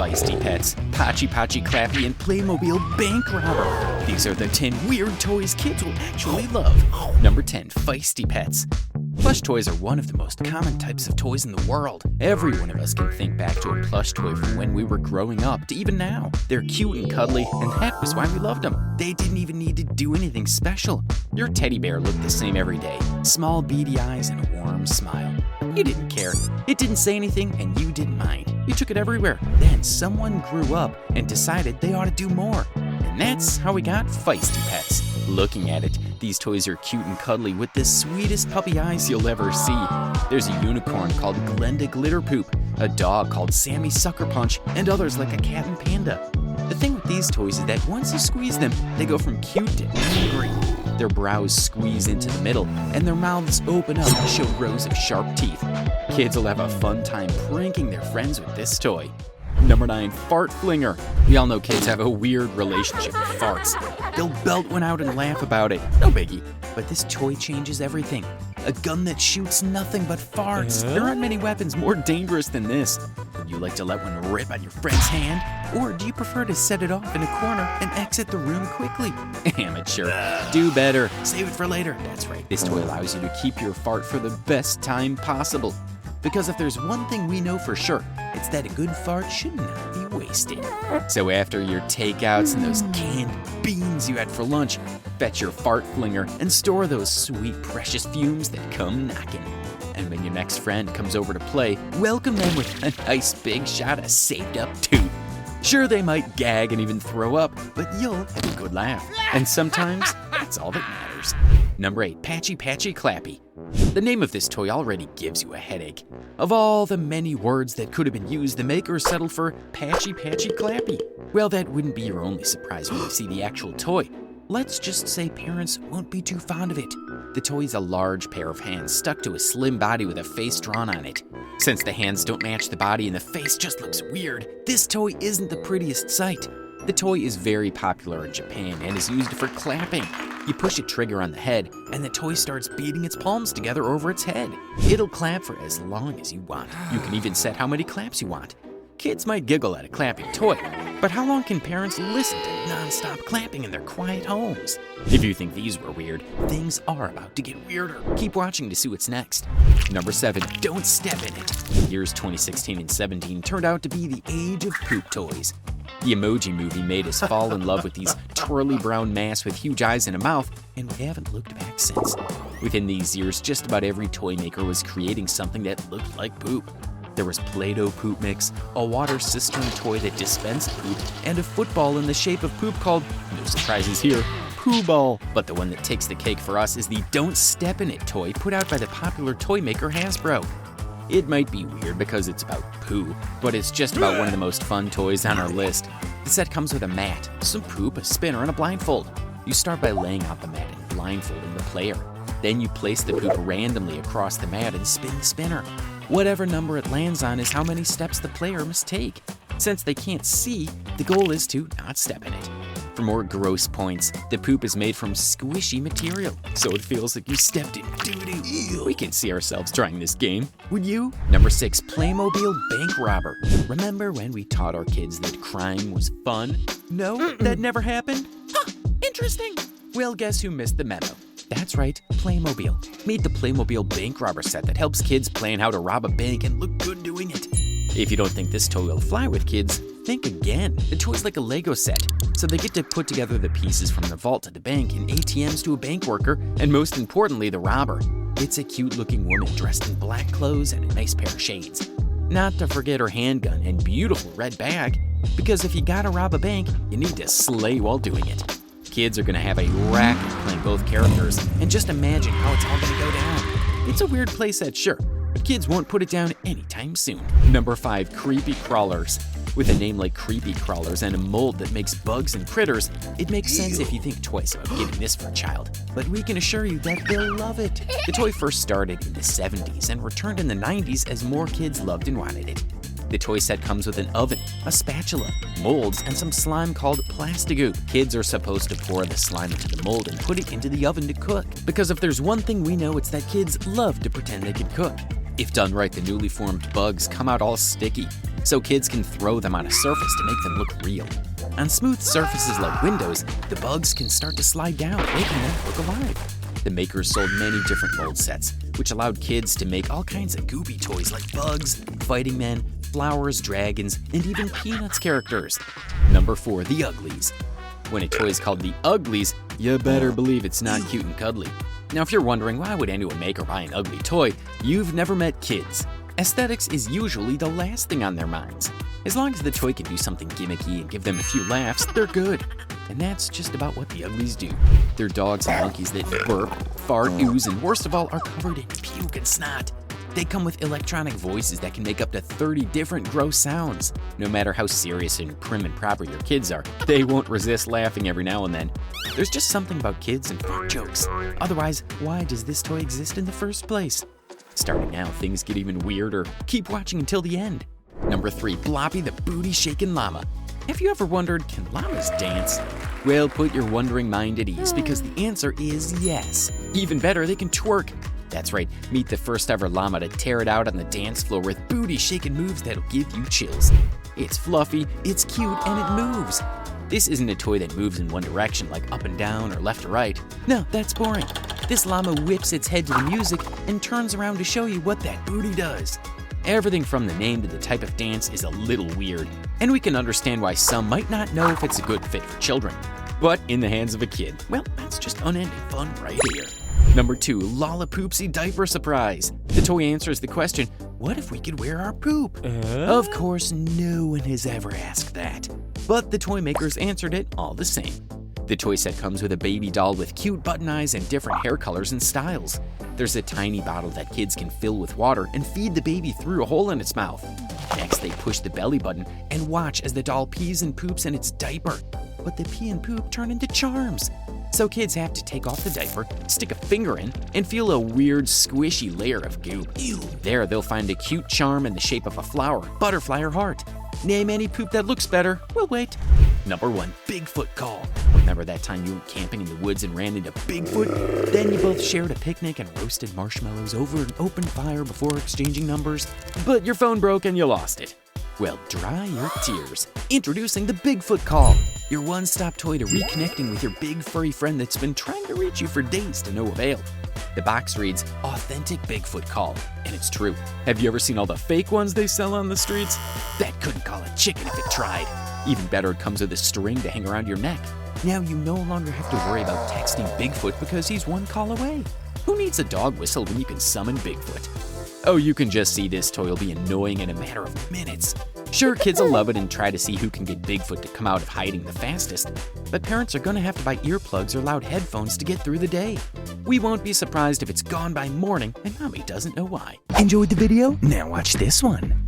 feisty pets, Pachi Pachi Clappy and Playmobil Bank Robber. These are the 10 weird toys kids will actually love. Number 10, feisty pets. Plush toys are one of the most common types of toys in the world. Every one of us can think back to a plush toy from when we were growing up to even now. They're cute and cuddly, and that was why we loved them. They didn't even need to do anything special. Your teddy bear looked the same every day. Small beady eyes and a warm smile. You didn't care. It didn't say anything, and you didn't mind. You took it everywhere. Then someone grew up and decided they ought to do more. And that's how we got feisty pets. Looking at it, these toys are cute and cuddly with the sweetest puppy eyes you'll ever see. There's a unicorn called Glenda Glitterpoop, a dog called Sammy Sucker Punch, and others like a cat and panda. The thing with these toys is that once you squeeze them, they go from cute to angry. Their brows squeeze into the middle, and their mouths open up to show rows of sharp teeth. Kids will have a fun time pranking their friends with this toy. Number 9, Fart Flinger. We all know kids have a weird relationship with farts. They'll belt one out and laugh about it. No biggie. But this toy changes everything. A gun that shoots nothing but farts. There aren't many weapons more dangerous than this. Would you like to let one rip on your friend's hand? Or do you prefer to set it off in a corner and exit the room quickly? Amateur. Do better. Save it for later. That's right. This toy allows you to keep your fart for the best time possible. Because if there's one thing we know for sure, it's that a good fart should not be wasted. So after your takeouts and those canned beans you had for lunch, fetch your fart flinger and store those sweet, precious fumes that come knocking. And when your next friend comes over to play, welcome them with a nice big shot of saved up toot. Sure, they might gag and even throw up, but you'll have a good laugh. And sometimes, that's all that matters. Number 8, Pachi Pachi Clappy. The name of this toy already gives you a headache. Of all the many words that could have been used, the makers settled for Pachi Pachi Clappy. Well, that wouldn't be your only surprise when you see the actual toy. Let's just say parents won't be too fond of it. The toy is a large pair of hands stuck to a slim body with a face drawn on it. Since the hands don't match the body and the face just looks weird, this toy isn't the prettiest sight. The toy is very popular in Japan and is used for clapping. You push a trigger on the head, and the toy starts beating its palms together over its head. It'll clap for as long as you want. You can even set how many claps you want. Kids might giggle at a clapping toy, but how long can parents listen to non-stop clapping in their quiet homes? If you think these were weird, things are about to get weirder. Keep watching to see what's next. Number 7, Don't Step in It. Years 2016 and 17 turned out to be the age of poop toys. The Emoji Movie made us fall in love with these twirly brown masks with huge eyes and a mouth, and we haven't looked back since. Within these years, just about every toy maker was creating something that looked like poop. There was Play-Doh poop mix, a water cistern toy that dispensed poop, and a football in the shape of poop called, no surprises here, Poo Ball. But the one that takes the cake for us is the Don't Step in It toy put out by the popular toy maker Hasbro. It might be weird because it's about poo, but it's just about one of the most fun toys on our list. The set comes with a mat, some poop, a spinner, and a blindfold. You start by laying out the mat and blindfolding the player. Then you place the poop randomly across the mat and spin the spinner. Whatever number it lands on is how many steps the player must take. Since they can't see, the goal is to not step in it. For more gross points, the poop is made from squishy material, so it feels like you stepped in doo-doo. We can see ourselves trying this game. Would you? Number 6, Playmobil Bank Robber. Remember when we taught our kids that crime was fun? No, that never happened? Huh, interesting. Well, guess who missed the memo? That's right, Playmobil. Meet the Playmobil Bank Robber set that helps kids plan how to rob a bank and look good doing it. If you don't think this toy will fly with kids, think again. The toy's like a Lego set, so they get to put together the pieces from the vault to the bank and ATMs to a bank worker, and most importantly, the robber. It's a cute-looking woman dressed in black clothes and a nice pair of shades. Not to forget her handgun and beautiful red bag, because if you gotta rob a bank, you need to slay while doing it. Kids are gonna have a racket playing both characters, and just imagine how it's all gonna go down. It's a weird playset, sure, but kids won't put it down anytime soon. Number 5, Creepy Crawlers. With a name like Creepy Crawlers and a mold that makes bugs and critters, it makes sense if you think twice about getting this for a child. But we can assure you that they'll love it. The toy first started in the 70s and returned in the 90s as more kids loved and wanted it. The toy set comes with an oven, a spatula, molds, and some slime called Plastigoo. Kids are supposed to pour the slime into the mold and put it into the oven to cook. Because if there's one thing we know, it's that kids love to pretend they can cook. If done right, the newly formed bugs come out all sticky. so kids can throw them on a surface to make them look real. On smooth surfaces like windows, the bugs can start to slide down, making them look alive. The makers sold many different mold sets, which allowed kids to make all kinds of goopy toys like bugs, fighting men, flowers, dragons, and even Peanuts characters. Number 4, the Uglies. When a toy is called the Uglies, you better believe it's not cute and cuddly. Now, if you're wondering why would anyone make or buy an ugly toy, you've never met kids. Aesthetics is usually the last thing on their minds. As long as the toy can do something gimmicky and give them a few laughs, they're good. And that's just about what the Uglies do. They're dogs and monkeys that burp, fart, ooze, and worst of all, are covered in puke and snot. They come with electronic voices that can make up to 30 different gross sounds. No matter how serious and prim and proper your kids are, they won't resist laughing every now and then. There's just something about kids and fart jokes. Otherwise, why does this toy exist in the first place? Starting now, things get even weirder. Keep watching until the end. Number 3, Bloppy the booty-shaking llama. Have you ever wondered, can llamas dance? Well, put your wondering mind at ease because the answer is yes. Even better, they can twerk. That's right, meet the first ever llama to tear it out on the dance floor with booty-shaking moves that'll give you chills. It's fluffy, it's cute, and it moves. This isn't a toy that moves in one direction like up and down or left or right. No, that's boring. This llama whips its head to the music and turns around to show you what that booty does. Everything from the name to the type of dance is a little weird, and we can understand why some might not know if it's a good fit for children. But in the hands of a kid, well, that's just unending fun right here. Number 2, Lollipoopsy Diaper Surprise. The toy answers the question, what if we could wear our poop? Of course, no one has ever asked that. But the toy makers answered it all the same. The toy set comes with a baby doll with cute button eyes and different hair colors and styles. There's a tiny bottle that kids can fill with water and feed the baby through a hole in its mouth. Next, they push the belly button and watch as the doll pees and poops in its diaper. But the pee and poop turn into charms. So kids have to take off the diaper, stick a finger in, and feel a weird squishy layer of goop. Ew. There, they'll find a cute charm in the shape of a flower, butterfly, or heart. Name any poop that looks better. We'll wait. Number 1, Bigfoot Call. Remember that time you went camping in the woods and ran into Bigfoot? Then you both shared a picnic and roasted marshmallows over an open fire before exchanging numbers, but your phone broke and you lost it. Well, dry your tears. Introducing the Bigfoot Call, your one-stop toy to reconnecting with your big furry friend that's been trying to reach you for days to no avail. The box reads, Authentic Bigfoot Call, and it's true. Have you ever seen all the fake ones they sell on the streets? That couldn't call a chicken if it tried. Even better, it comes with a string to hang around your neck. Now you no longer have to worry about texting Bigfoot because he's one call away. Who needs a dog whistle when you can summon Bigfoot? Oh, you can just see this toy will be annoying in a matter of minutes. Sure, kids will love it and try to see who can get Bigfoot to come out of hiding the fastest, but parents are gonna have to buy earplugs or loud headphones to get through the day. We won't be surprised if it's gone by morning and mommy doesn't know why. Enjoyed the video? Now watch this one.